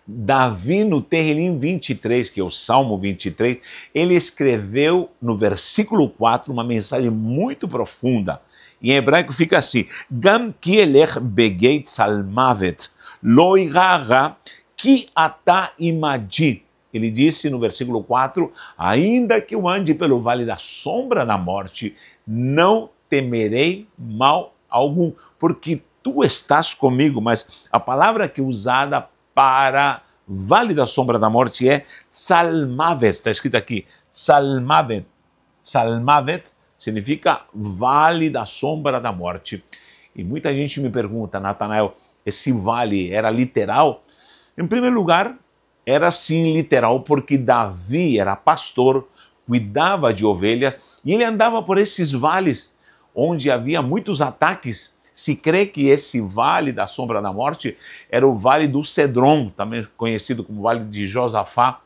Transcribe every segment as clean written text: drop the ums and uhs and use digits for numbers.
Davi, no Terrilim 23, que é o Salmo 23, ele escreveu no versículo 4 uma mensagem muito profunda. Em hebraico fica assim: Gam ki elech begeit salmavet, lo iraga ki ata imadi. Ele disse no versículo 4, ainda que eu ande pelo vale da sombra da morte, não temerei mal algum, porque tu estás comigo. Mas a palavra que é usada para vale da sombra da morte é salmavet, está escrito aqui, salmavet. Salmavet significa vale da sombra da morte. E muita gente me pergunta, Natanael, esse vale era literal? Em primeiro lugar, era sim literal, porque Davi era pastor, cuidava de ovelhas, e ele andava por esses vales, onde havia muitos ataques. Se crê que esse vale da sombra da morte era o vale do Cedron, também conhecido como vale de Josafá,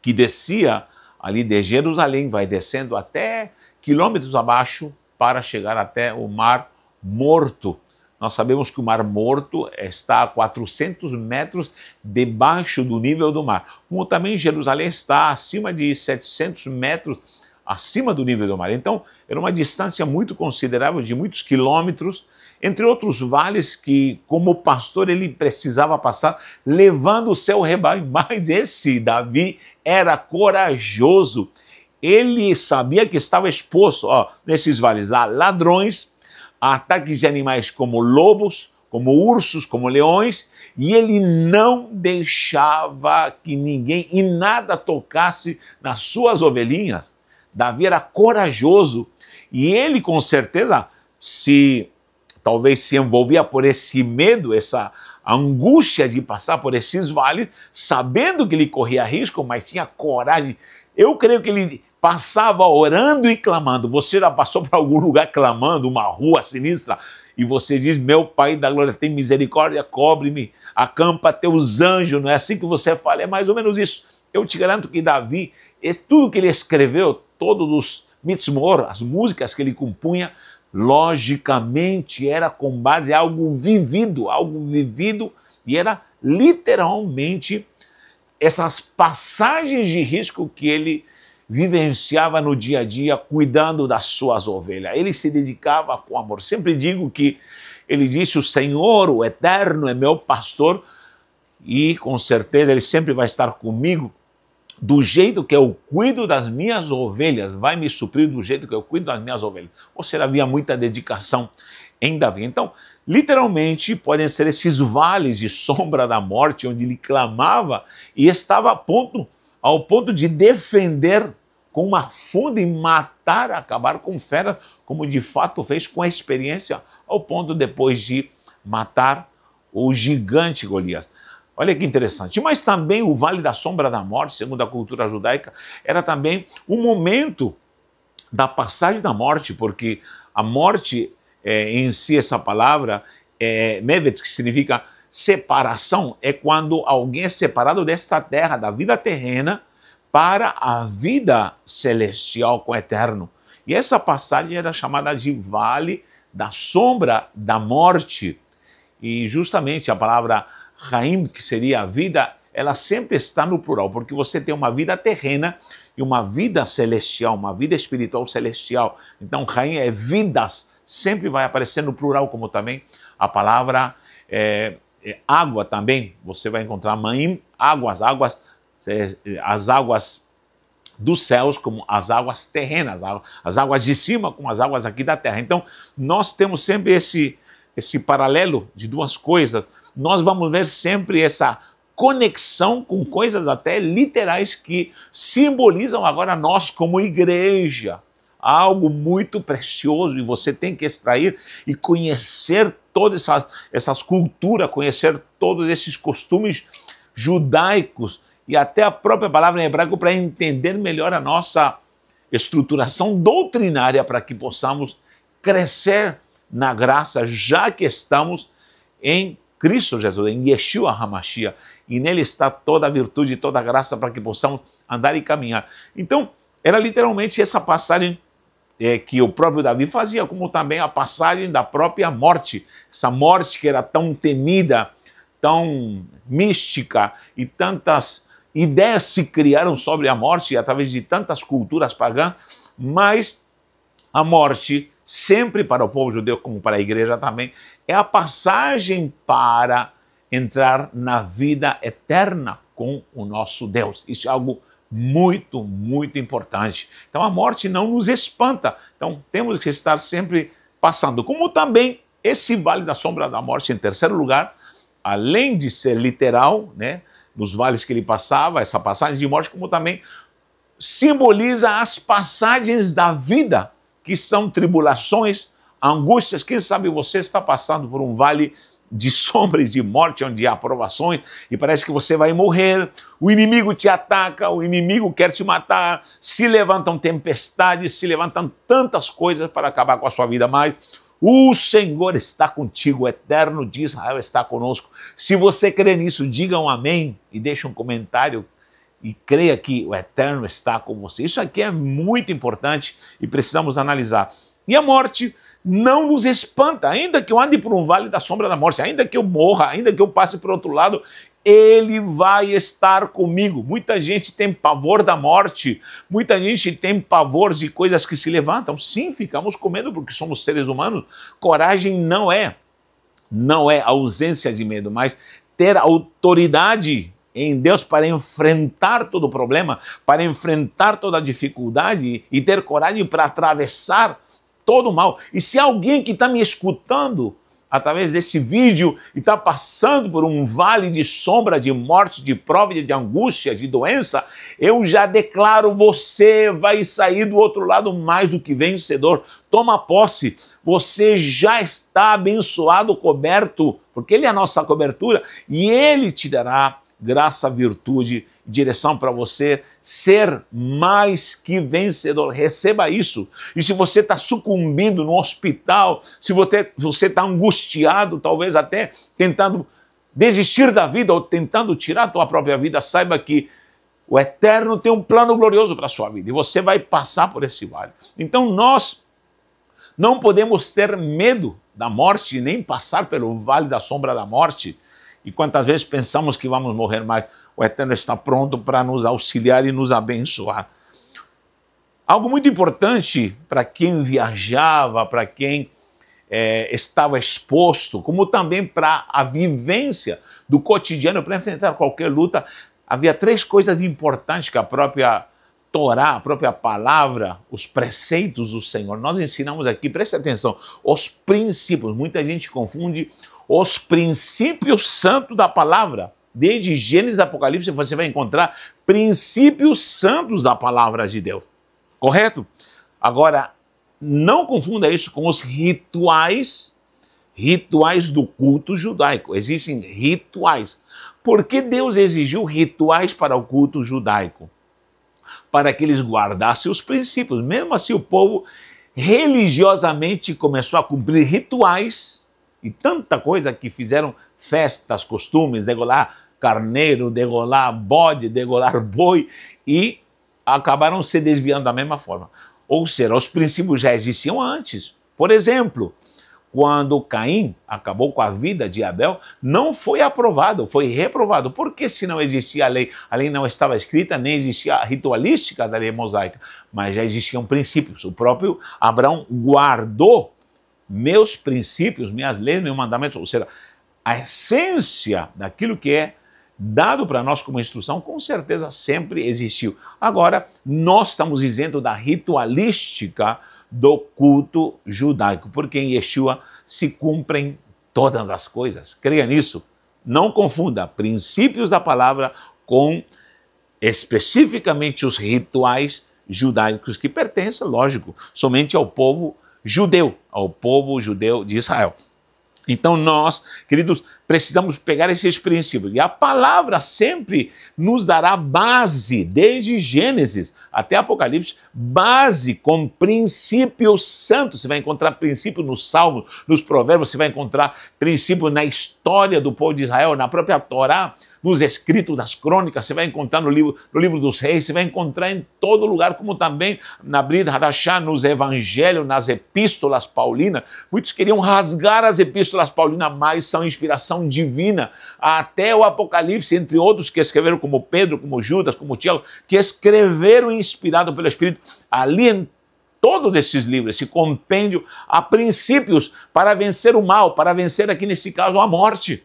que descia ali de Jerusalém, vai descendo até quilômetros abaixo para chegar até o Mar Morto. Nós sabemos que o Mar Morto está a 400 metros debaixo do nível do mar, como também Jerusalém está acima de 700 metros acima do nível do mar. Então, era uma distância muito considerável, de muitos quilômetros, entre outros vales que, como pastor, ele precisava passar, levando o seu rebanho. Mas esse Davi era corajoso. Ele sabia que estava exposto nesses vales a ladrões, a ataques de animais como lobos, como ursos, como leões, e ele não deixava que ninguém e nada tocasse nas suas ovelhinhas. Davi era corajoso e ele, com certeza, talvez se envolvia por esse medo, essa angústia de passar por esses vales, sabendo que ele corria risco, mas tinha coragem. Eu creio que ele passava orando e clamando. Você já passou por algum lugar clamando, uma rua sinistra, e você diz: meu Pai da glória, tem misericórdia, cobre-me, acampa teus anjos. Não é assim que você fala? É mais ou menos isso. Eu te garanto que Davi, tudo que ele escreveu, todos os mitzmor, as músicas que ele compunha, logicamente era com base em algo vivido, e era literalmente essas passagens de risco que ele vivenciava no dia a dia, cuidando das suas ovelhas. Ele se dedicava com amor. Sempre digo que ele disse: o Senhor, o Eterno, é meu pastor, e com certeza ele sempre vai estar comigo, do jeito que eu cuido das minhas ovelhas, vai me suprir do jeito que eu cuido das minhas ovelhas. Ou seja, havia muita dedicação em Davi. Então, literalmente, podem ser esses vales de sombra da morte, onde ele clamava e estava ao ponto de defender com uma funda e matar, acabar com feras, como de fato fez com a experiência, ao ponto depois de matar o gigante Golias. Olha que interessante. Mas também o Vale da Sombra da Morte, segundo a cultura judaica, era também um momento da passagem da morte, porque a morte em si, essa palavra, Mevet, que significa separação, é quando alguém é separado desta terra, da vida terrena, para a vida celestial com o Eterno. E essa passagem era chamada de Vale da Sombra da Morte. E justamente a palavra Haim, que seria a vida, ela sempre está no plural, porque você tem uma vida terrena e uma vida celestial, uma vida espiritual celestial. Então, Haim é vidas, sempre vai aparecer no plural, como também a palavra água também. Você vai encontrar Maim, águas, as águas dos céus como as águas terrenas, as águas de cima como as águas aqui da terra. Então, nós temos sempre esse paralelo de duas coisas. Nós vamos ver sempre essa conexão com coisas até literais que simbolizam agora nós como igreja. Algo muito precioso, e você tem que extrair e conhecer todas essas culturas, conhecer todos esses costumes judaicos e até a própria palavra em hebraico para entender melhor a nossa estruturação doutrinária, para que possamos crescer na graça, já que estamos em Cristo Jesus, em Yeshua HaMashiach, e nele está toda a virtude e toda a graça para que possamos andar e caminhar. Então, era literalmente essa passagem que o próprio Davi fazia, como também a passagem da própria morte, essa morte que era tão temida, tão mística e tantas ideias se criaram sobre a morte através de tantas culturas pagãs, mas a morte, sempre para o povo judeu, como para a igreja também, é a passagem para entrar na vida eterna com o nosso Deus. Isso é algo muito, muito importante. Então a morte não nos espanta. Então temos que estar sempre passando. Como também esse vale da sombra da morte, em terceiro lugar, além de ser literal, né, nos vales que ele passava, essa passagem de morte, como também simboliza as passagens da vida, que são tribulações, angústias. Quem sabe você está passando por um vale de sombra e de morte, onde há provações, e parece que você vai morrer, o inimigo te ataca, o inimigo quer te matar, se levantam tempestades, se levantam tantas coisas para acabar com a sua vida, mas o Senhor está contigo, o Eterno de Israel está conosco. Se você crê nisso, diga um amém e deixe um comentário e creia que o Eterno está com você. Isso aqui é muito importante e precisamos analisar. E a morte não nos espanta, ainda que eu ande por um vale da sombra da morte, ainda que eu morra, ainda que eu passe para o outro lado, Ele vai estar comigo. Muita gente tem pavor da morte, muita gente tem pavor de coisas que se levantam. Sim, ficamos com medo porque somos seres humanos. Coragem não é ausência de medo, mas ter autoridade em Deus para enfrentar todo o problema, para enfrentar toda a dificuldade e ter coragem para atravessar todo o mal. E se alguém que está me escutando através desse vídeo e está passando por um vale de sombra, de morte, de prova, de angústia, de doença, eu já declaro, você vai sair do outro lado mais do que vencedor. Toma posse, você já está abençoado, coberto, porque Ele é a nossa cobertura e Ele te dará graça, virtude, direção para você ser mais que vencedor. Receba isso. E se você está sucumbindo no hospital, se você está angustiado, talvez até tentando desistir da vida ou tentando tirar a tua própria vida, saiba que o Eterno tem um plano glorioso para a sua vida e você vai passar por esse vale. Então nós não podemos ter medo da morte, nem passar pelo vale da sombra da morte. E quantas vezes pensamos que vamos morrer, mas o Eterno está pronto para nos auxiliar e nos abençoar. Algo muito importante para quem viajava, para quem estava exposto, como também para a vivência do cotidiano, para enfrentar qualquer luta, havia três coisas importantes que a própria Torá, a própria palavra, os preceitos do Senhor, nós ensinamos aqui, preste atenção, os princípios. Muita gente confunde os princípios santos da palavra. Desde Gênesis e Apocalipse você vai encontrar princípios santos da palavra de Deus. Correto? Agora, não confunda isso com os rituais do culto judaico. Existem rituais. Por que Deus exigiu rituais para o culto judaico? Para que eles guardassem os princípios. Mesmo assim, o povo religiosamente começou a cumprir rituais e tanta coisa que fizeram festas, costumes, degolar carneiro, degolar bode, degolar boi e acabaram se desviando da mesma forma. Ou seja, os princípios já existiam antes. Por exemplo, quando Caim acabou com a vida de Abel, não foi aprovado, foi reprovado. Porque se não existia a lei não estava escrita, nem existia a ritualística da lei mosaica, mas já existiam princípios. O próprio Abraão guardou meus princípios, minhas leis, meus mandamentos, ou seja, a essência daquilo que é dado para nós como instrução, com certeza sempre existiu. Agora, nós estamos dizendo da ritualística do culto judaico, porque em Yeshua se cumprem todas as coisas. Creia nisso. Não confunda princípios da palavra com especificamente os rituais judaicos que pertencem, lógico, somente ao povo judeu de Israel. Então nós, queridos, precisamos pegar esses princípios. E a palavra sempre nos dará base, desde Gênesis até Apocalipse, base com princípios santos. Você vai encontrar princípios nos Salmos, nos Provérbios, você vai encontrar princípios na história do povo de Israel, na própria Torá, nos escritos das crônicas, você vai encontrar no livro dos reis, você vai encontrar em todo lugar, como também na Brit Hadashah, nos evangelhos, nas epístolas paulinas. Muitos queriam rasgar as epístolas paulinas, mas são inspiração divina. Até o Apocalipse, entre outros que escreveram, como Pedro, como Judas, como Tiago, que escreveram inspirado pelo Espírito. Ali em todos esses livros, esse compêndio, há princípios para vencer o mal, para vencer aqui nesse caso a morte.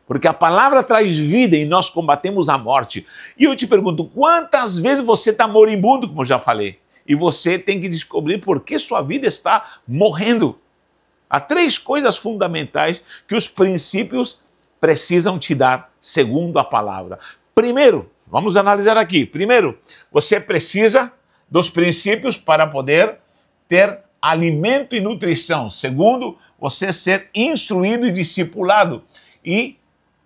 Porque a palavra traz vida e nós combatemos a morte. E eu te pergunto, quantas vezes você está moribundo, como eu já falei? E você tem que descobrir por que sua vida está morrendo. Há 3 coisas fundamentais que os princípios precisam te dar, segundo a palavra. Primeiro, vamos analisar aqui. Primeiro, você precisa dos princípios para poder ter alimento e nutrição. Segundo, você ser instruído e discipulado. E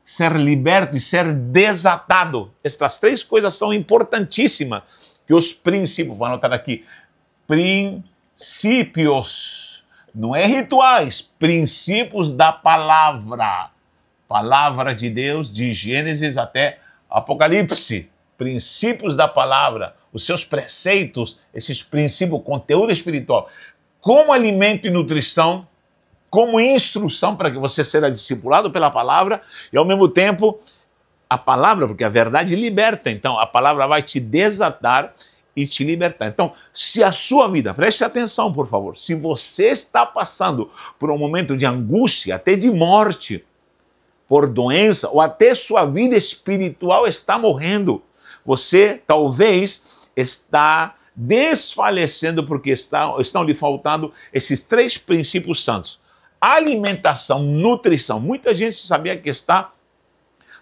ser liberto e ser desatado. Estas 3 coisas são importantíssimas, que os princípios, vou anotar aqui, princípios, não é rituais, princípios da palavra. Palavra de Deus, de Gênesis até Apocalipse. Princípios da palavra, os seus preceitos, esses princípios, conteúdo espiritual, como alimento e nutrição, como instrução para que você seja discipulado pela palavra e, ao mesmo tempo, a palavra, porque a verdade liberta. Então, a palavra vai te desatar e te libertar. Então, se a sua vida, preste atenção, por favor, se você está passando por um momento de angústia, até de morte, por doença, ou até sua vida espiritual está morrendo, você talvez está desfalecendo porque estão lhe faltando esses 3 princípios santos. Alimentação, nutrição. Muita gente sabia que está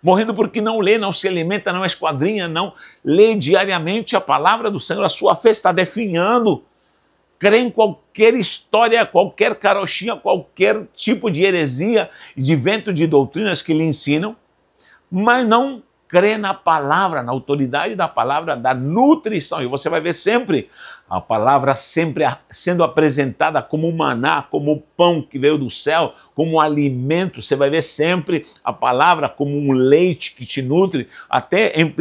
morrendo porque não lê, não se alimenta, não esquadrinha, não lê diariamente a palavra do Senhor. A sua fé está definhando. Crê em qualquer história, qualquer carochinha, qualquer tipo de heresia e de vento de doutrinas que lhe ensinam, mas não crê na palavra, na autoridade da palavra, da nutrição. E você vai ver sempre a palavra sempre sendo apresentada como maná, como pão que veio do céu, como alimento. Você vai ver sempre a palavra como um leite que te nutre. Até em 1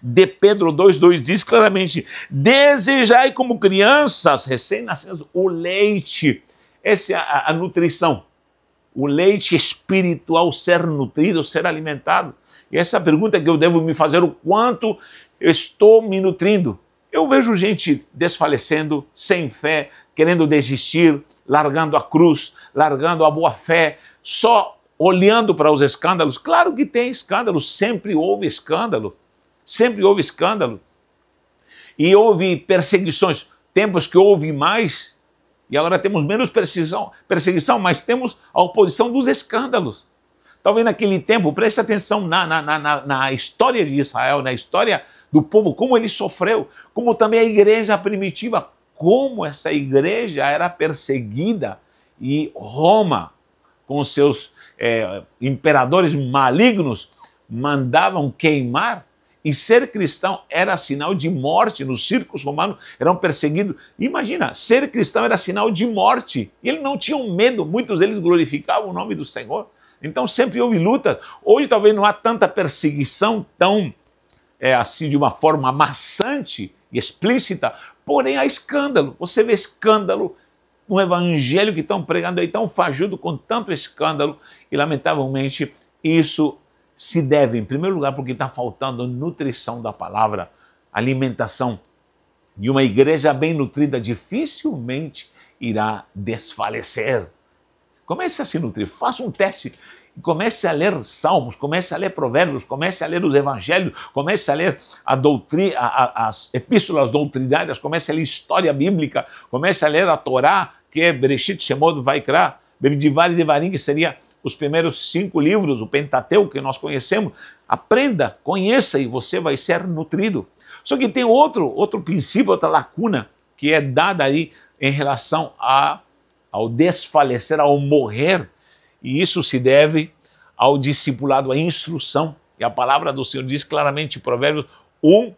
de Pedro 2,2 diz claramente: desejai como crianças recém-nascidas o leite. Essa é a nutrição. O leite espiritual, ser nutrido, ser alimentado. E essa é a pergunta que eu devo me fazer: o quanto eu estou me nutrindo? Eu vejo gente desfalecendo, sem fé, querendo desistir, largando a cruz, largando a boa fé, só olhando para os escândalos. Claro que tem escândalo, sempre houve escândalo, sempre houve escândalo. E houve perseguições, tempos que houve mais, e agora temos menos perseguição, mas temos a oposição dos escândalos. Talvez naquele tempo, preste atenção na história de Israel, na história do povo, como ele sofreu, como também a igreja primitiva, como essa igreja era perseguida, e Roma, com seus imperadores malignos, mandavam queimar, e ser cristão era sinal de morte. Nos circos romanos eram perseguidos. Imagina, ser cristão era sinal de morte. E eles não tinham medo, muitos deles glorificavam o nome do Senhor. Então sempre houve luta. Hoje talvez não há tanta perseguição tão assim de uma forma maçante e explícita, porém há escândalo. Você vê escândalo no evangelho que estão pregando aí, tão fajudo, com tanto escândalo, e lamentavelmente isso se deve, em primeiro lugar, porque está faltando nutrição da palavra, alimentação. E uma igreja bem nutrida dificilmente irá desfalecer. Comece a se nutrir, faça um teste. Comece a ler Salmos, comece a ler Provérbios, comece a ler os Evangelhos, comece a ler as epístolas doutrinárias, comece a ler história bíblica, comece a ler a Torá, que é Bereshit, Shemot, Vaikra, Bemidbar e Devarim, que seria os primeiros 5 livros, o Pentateuco que nós conhecemos. Aprenda, conheça e você vai ser nutrido. Só que tem outro princípio, outra lacuna que é dada aí em relação ao desfalecer, ao morrer. E isso se deve ao discipulado, à instrução. E a palavra do Senhor diz claramente em Provérbios 1,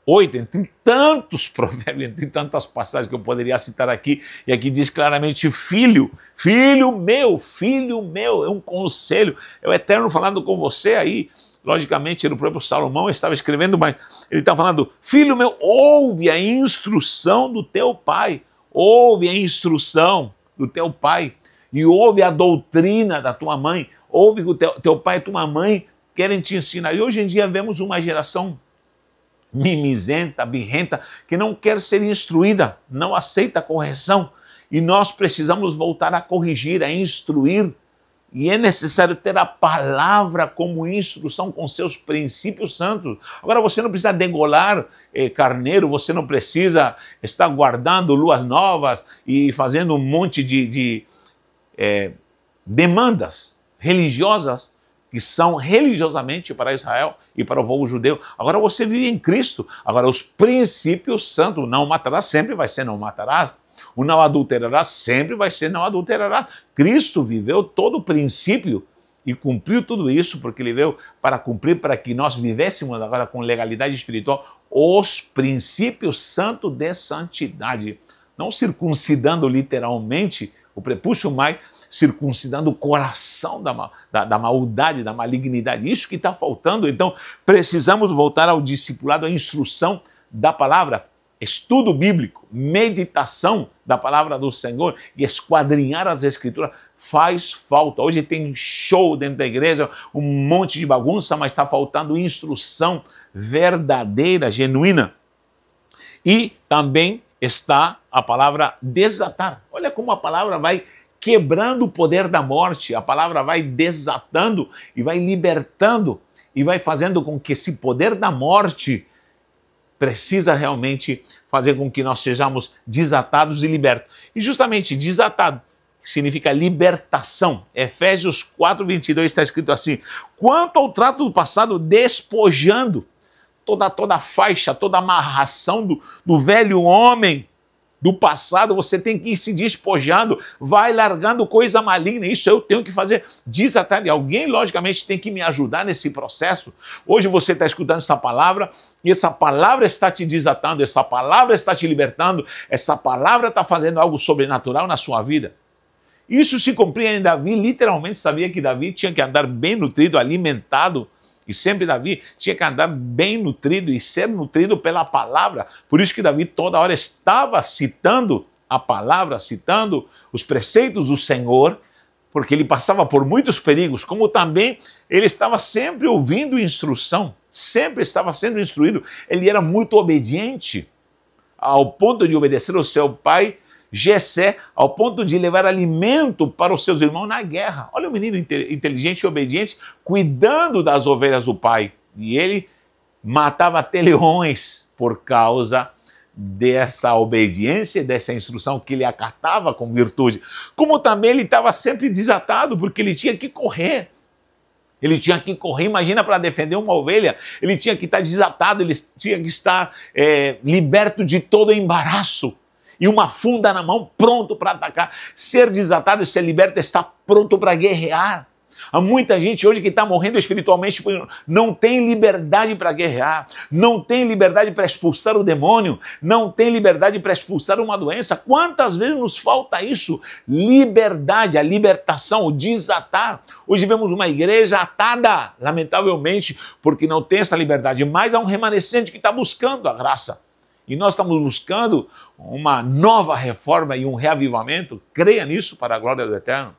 8, entre tantos provérbios, entre tantas passagens que eu poderia citar aqui, e aqui diz claramente: filho, filho meu, é um conselho, é o Eterno falando com você aí. Logicamente, o próprio Salomão estava escrevendo, mas ele está falando: filho meu, ouve a instrução do teu pai, ouve a instrução do teu pai, e ouve a doutrina da tua mãe, ouve o que teu pai e tua mãe querem te ensinar. E hoje em dia vemos uma geração mimizenta, birrenta, que não quer ser instruída, não aceita correção. E nós precisamos voltar a corrigir, a instruir. E é necessário ter a palavra como instrução com seus princípios santos. Agora você não precisa degolar carneiro, você não precisa estar guardando luas novas e fazendo um monte de demandas religiosas que são religiosamente para Israel e para o povo judeu. Agora você vive em Cristo. Agora os princípios santos: não matarás, sempre vai ser não matarás. O não adulterarás sempre vai ser não adulterarás. Cristo viveu todo o princípio e cumpriu tudo isso, porque ele veio para cumprir, para que nós vivêssemos agora com legalidade espiritual os princípios santos de santidade. Não circuncidando literalmente o prepúcio, mas circuncidando o coração da maldade, da malignidade. Isso que está faltando. Então, precisamos voltar ao discipulado, à instrução da palavra, estudo bíblico, meditação da palavra do Senhor e esquadrinhar as Escrituras. Faz falta. Hoje tem show dentro da igreja, um monte de bagunça, mas está faltando instrução verdadeira, genuína. E também está a palavra desatar. Olha como a palavra vai quebrando o poder da morte, a palavra vai desatando e vai libertando e vai fazendo com que esse poder da morte precisa realmente fazer com que nós sejamos desatados e libertos. E justamente desatado significa libertação. Efésios 4:22 está escrito assim: quanto ao trato do passado, despojando toda a faixa, toda a amarração do velho homem, do passado, você tem que ir se despojando, vai largando coisa maligna. Isso eu tenho que fazer, desatar. E alguém, logicamente, tem que me ajudar nesse processo. Hoje você está escutando essa palavra, e essa palavra está te desatando, essa palavra está te libertando, essa palavra está fazendo algo sobrenatural na sua vida. Isso se cumpria em Davi. Literalmente sabia que Davi tinha que andar bem nutrido, alimentado. E sempre Davi tinha que andar bem nutrido e ser nutrido pela palavra. Por isso que Davi toda hora estava citando a palavra, citando os preceitos do Senhor, porque ele passava por muitos perigos, como também ele estava sempre ouvindo instrução, sempre estava sendo instruído. Ele era muito obediente, ao ponto de obedecer ao seu pai Jessé, ao ponto de levar alimento para os seus irmãos na guerra. Olha o menino inteligente e obediente, cuidando das ovelhas do pai. E ele matava até leões por causa dessa obediência, dessa instrução que ele acatava com virtude. Como também ele estava sempre desatado, porque ele tinha que correr. Ele tinha que correr, imagina, para defender uma ovelha. Ele tinha que estar desatado, ele tinha que estar liberto de todo embaraço. E uma funda na mão, pronto para atacar. Ser desatado e ser liberto, está pronto para guerrear. Há muita gente hoje que está morrendo espiritualmente, não tem liberdade para guerrear, não tem liberdade para expulsar o demônio, não tem liberdade para expulsar uma doença. Quantas vezes nos falta isso? Liberdade, a libertação, o desatar. Hoje vemos uma igreja atada, lamentavelmente, porque não tem essa liberdade, mas há um remanescente que está buscando a graça. E nós estamos buscando uma nova reforma e um reavivamento. Creia nisso para a glória do Eterno.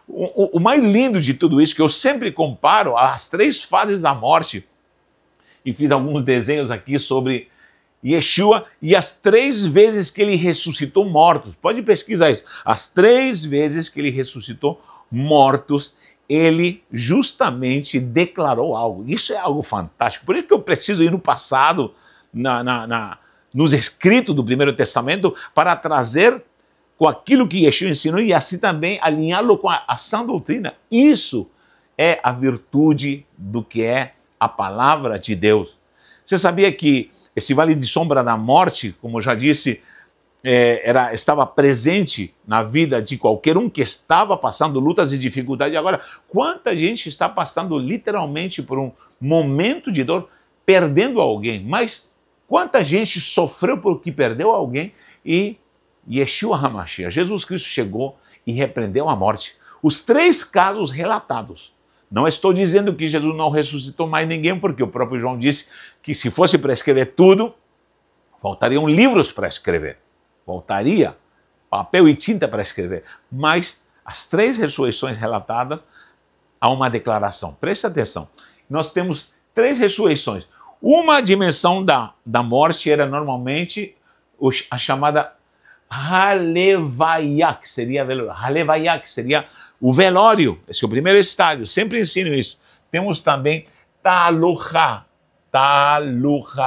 O mais lindo de tudo isso, que eu sempre comparo as 3 fases da morte, e fiz alguns desenhos aqui sobre Yeshua e as 3 vezes que ele ressuscitou mortos. Pode pesquisar isso. As 3 vezes que ele ressuscitou mortos, ele justamente declarou algo. Isso é algo fantástico. Por isso que eu preciso ir no passado, nos escritos do Primeiro Testamento, para trazer com aquilo que Yeshua ensinou e assim também alinhá-lo com a sã doutrina. Isso é a virtude do que é a palavra de Deus. Você sabia que esse vale de sombra da morte, como eu já disse, estava presente na vida de qualquer um que estava passando lutas e dificuldades. Agora, quanta gente está passando literalmente por um momento de dor, perdendo alguém, mas Quanta gente sofreu porque perdeu alguém e Yeshua HaMashiach, Jesus Cristo chegou e repreendeu a morte. Os 3 casos relatados. Não estou dizendo que Jesus não ressuscitou mais ninguém, porque o próprio João disse que se fosse para escrever tudo, faltariam livros para escrever. Faltaria papel e tinta para escrever. Mas as 3 ressurreições relatadas, há uma declaração. Preste atenção. Nós temos 3 ressurreições. Uma dimensão da morte era normalmente a chamada Halevaiá, que seria Halevaiá, que seria o velório. Esse é o primeiro estágio, sempre ensino isso. Temos também Taluchá,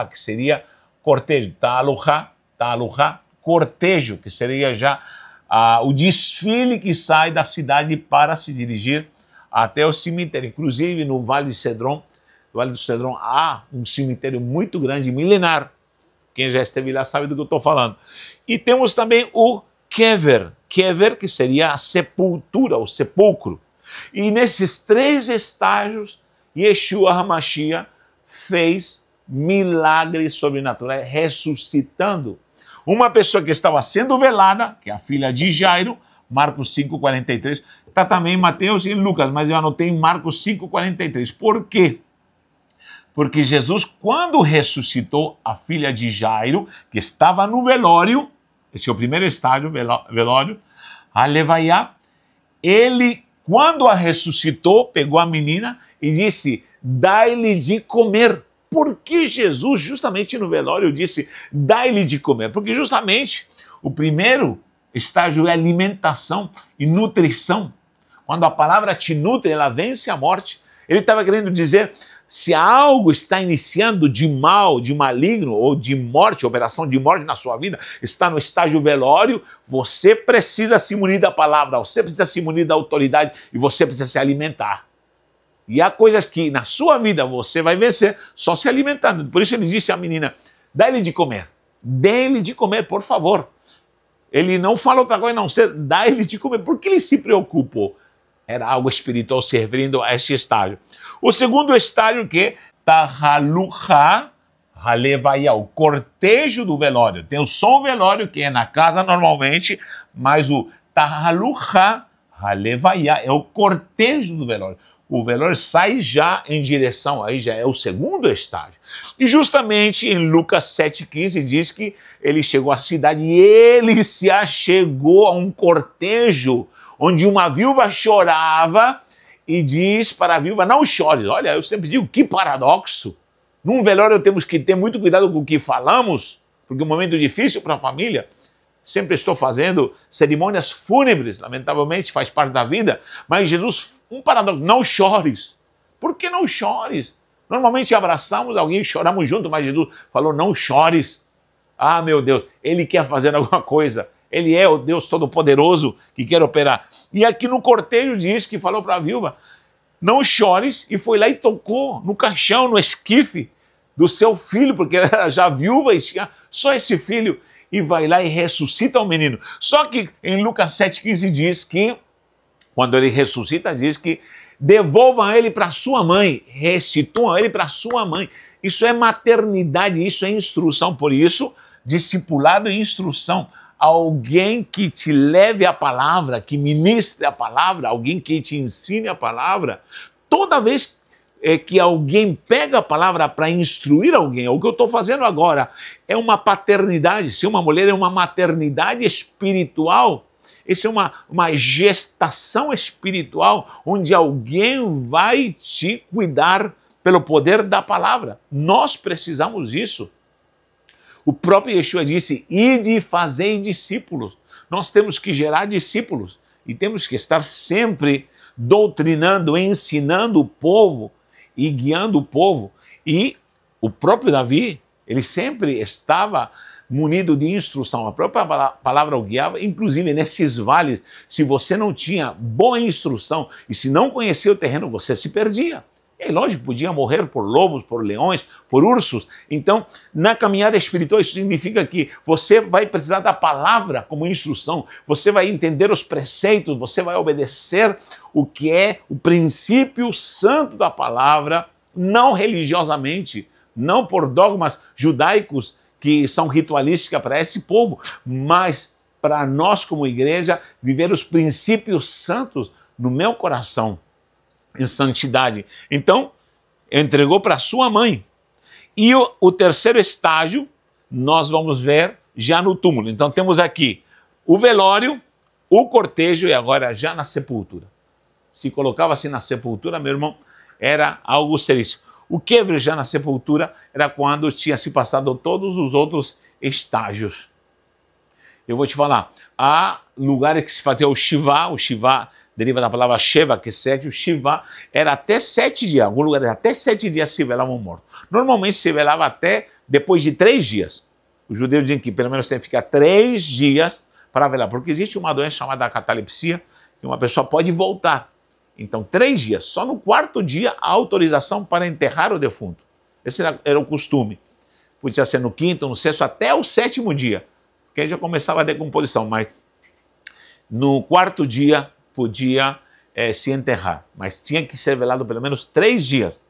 que seria cortejo. Taluchá, cortejo, que seria já o desfile que sai da cidade para se dirigir até o cemitério. Inclusive no Vale do Cedron há um cemitério muito grande, milenar. Quem já esteve lá sabe do que eu estou falando. E temos também o Kever, que seria a sepultura, o sepulcro. E nesses 3 estágios, Yeshua HaMashiach fez milagres sobrenaturais, ressuscitando uma pessoa que estava sendo velada, que é a filha de Jairo, Marcos 5,43. Está também em Mateus e em Lucas, mas eu anotei em Marcos 5,43. Por quê? Porque Jesus, quando ressuscitou a filha de Jairo, que estava no velório, esse é o primeiro estágio, velório, a Levaiá, ele, quando a ressuscitou, pegou a menina e disse, dai-lhe de comer. Por que Jesus, justamente no velório, disse, dai-lhe de comer? Porque justamente o primeiro estágio é alimentação e nutrição. Quando a palavra te nutre, ela vence a morte. Ele estava querendo dizer, se algo está iniciando de mal, de maligno ou de morte, operação de morte na sua vida, está no estágio velório, você precisa se munir da palavra, você precisa se munir da autoridade e você precisa se alimentar. E há coisas que na sua vida você vai vencer só se alimentando. Por isso ele disse à menina, dá-lhe de comer. Dê-lhe de comer, por favor. Ele não fala outra coisa, não ser dá-lhe de comer. Por que ele se preocupou? Era algo espiritual servindo a esse estágio. O segundo estágio que é Tahaluchá Halevaiá, o cortejo do velório. Tem o som velório, que é na casa normalmente, mas o Tahaluchá Halevaiá é o cortejo do velório. O velório sai já em direção, aí já é o segundo estágio. E justamente em Lucas 7,15 diz que ele chegou à cidade e ele se achegou a um cortejo onde uma viúva chorava e diz para a viúva, não chores. Olha, eu sempre digo, que paradoxo. Num velório temos que ter muito cuidado com o que falamos, porque é um momento difícil para a família. Sempre estou fazendo cerimônias fúnebres, lamentavelmente faz parte da vida, mas Jesus, um paradoxo, não chores. Por que não chores? Normalmente abraçamos alguém e choramos junto, mas Jesus falou, não chores. Ah, meu Deus, Ele quer fazer alguma coisa. Ele é o Deus Todo-Poderoso que quer operar. E aqui no cortejo diz que falou para a viúva, não chores, e foi lá e tocou no caixão, no esquife do seu filho, porque ela era já viúva e tinha só esse filho, e vai lá e ressuscita o menino. Só que em Lucas 7,15 diz que, quando ele ressuscita, diz que devolvam ele para sua mãe, restituam ele para sua mãe. Isso é maternidade, isso é instrução, por isso, discipulado e instrução. Alguém que te leve a palavra, que ministre a palavra, alguém que te ensine a palavra. Toda vez que alguém pega a palavra para instruir alguém, é o que eu estou fazendo agora, é uma paternidade. Se uma mulher é uma maternidade espiritual, isso é uma gestação espiritual, onde alguém vai te cuidar pelo poder da palavra. Nós precisamos disso. O próprio Yeshua disse, ide e fazei discípulos. Nós temos que gerar discípulos e temos que estar sempre doutrinando, ensinando o povo e guiando o povo. E o próprio Davi, ele sempre estava munido de instrução. A própria palavra o guiava, inclusive nesses vales, se você não tinha boa instrução e se não conhecia o terreno, você se perdia. É lógico, podia morrer por lobos, por leões, por ursos. Então, na caminhada espiritual, isso significa que você vai precisar da palavra como instrução, você vai entender os preceitos, você vai obedecer o que é o princípio santo da palavra, não religiosamente, não por dogmas judaicos que são ritualísticos para esse povo, mas para nós como igreja viver os princípios santos no meu coração, em santidade. Então, entregou para sua mãe. E o terceiro estágio, nós vamos ver já no túmulo. Então temos aqui o velório, o cortejo e agora já na sepultura. Se colocava assim na sepultura, meu irmão, era algo seríssimo. O quebre já na sepultura era quando tinha se passado todos os outros estágios. Eu vou te falar, há lugares que se fazia o Shiva deriva da palavra Sheva, que é 7, o Shiva era até 7 dias, em algum lugar até 7 dias se velavam mortos. Normalmente se velava até depois de 3 dias. Os judeus dizem que pelo menos tem que ficar 3 dias para velar, porque existe uma doença chamada catalepsia, que uma pessoa pode voltar. Então, 3 dias. Só no 4º dia a autorização para enterrar o defunto. Esse era o costume. Podia ser no 5º, no 6º, até o 7º dia, que aí já começava a decomposição, mas no 4º dia podia se enterrar, mas tinha que ser velado pelo menos 3 dias,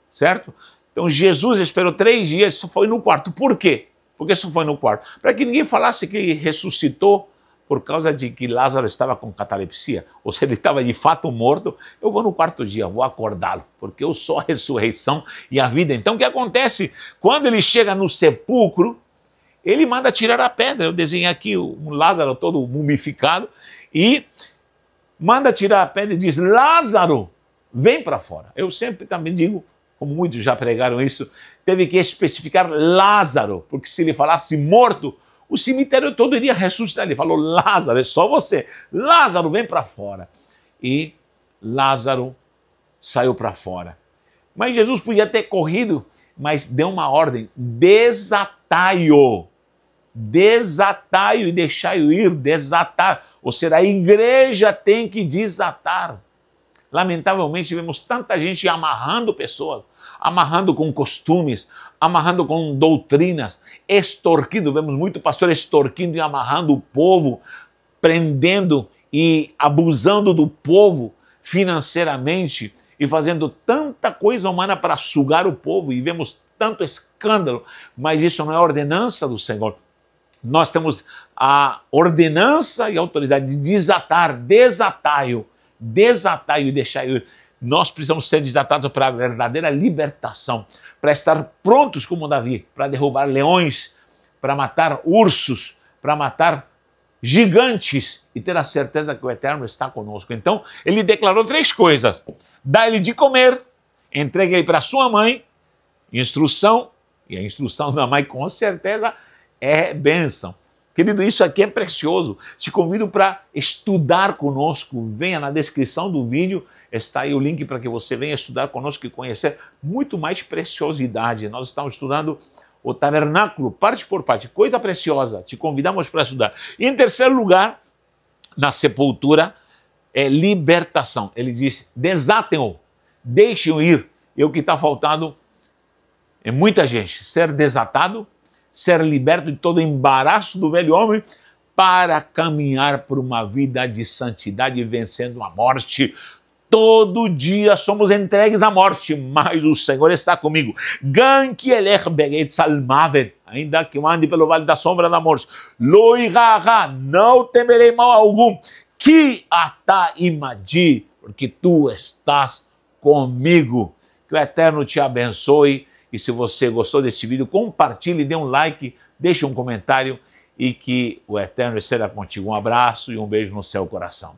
certo? Então Jesus esperou 3 dias, só foi no 4º. Por quê? Porque só foi no 4º. Para que ninguém falasse que ressuscitou por causa de que Lázaro estava com catalepsia, ou se ele estava de fato morto, eu vou no 4º dia, vou acordá-lo, porque eu sou a ressurreição e a vida. Então o que acontece? Quando ele chega no sepulcro, ele manda tirar a pedra. Eu desenhei aqui um Lázaro todo mumificado e manda tirar a pedra e diz, Lázaro, vem para fora. Eu sempre também digo, como muitos já pregaram isso, teve que especificar Lázaro, porque se ele falasse morto, o cemitério todo iria ressuscitar. Ele falou, Lázaro, é só você. Lázaro, vem para fora. E Lázaro saiu para fora. Mas Jesus podia ter corrido, mas deu uma ordem, desatai-o. Desatai-o e deixai-o ir, desatar. Ou seja, a igreja tem que desatar. Lamentavelmente, vemos tanta gente amarrando pessoas, amarrando com costumes, amarrando com doutrinas, extorquindo. Vemos muito pastor extorquindo e amarrando o povo, prendendo e abusando do povo financeiramente e fazendo tanta coisa humana para sugar o povo. E vemos tanto escândalo, mas isso não é ordenança do Senhor. Nós temos a ordenança e a autoridade de desatar, desatai-o e deixai-o ir. Nós precisamos ser desatados para a verdadeira libertação, para estar prontos como Davi, para derrubar leões, para matar ursos, para matar gigantes e ter a certeza que o Eterno está conosco. Então, ele declarou 3 coisas. Dá-lhe de comer, entregue para sua mãe, instrução, e a instrução da mãe com certeza é bênção. Querido, isso aqui é precioso. Te convido para estudar conosco. Venha na descrição do vídeo, está aí o link para que você venha estudar conosco e conhecer muito mais preciosidade. Nós estamos estudando o tabernáculo, parte por parte, coisa preciosa. Te convidamos para estudar. E em terceiro lugar, na sepultura, é libertação. Ele diz, desatem-o, deixem-o ir. E o que está faltando é muita gente ser desatado, ser liberto de todo o embaraço do velho homem para caminhar por uma vida de santidade, vencendo a morte. Todo dia somos entregues à morte, mas o Senhor está comigo. Ainda que eu ande pelo vale da sombra da morte, não temerei mal algum, que ata imadi, porque tu estás comigo. Que o Eterno te abençoe. E se você gostou desse vídeo, compartilhe, dê um like, deixe um comentário e que o Eterno esteja contigo. Um abraço e um beijo no seu coração.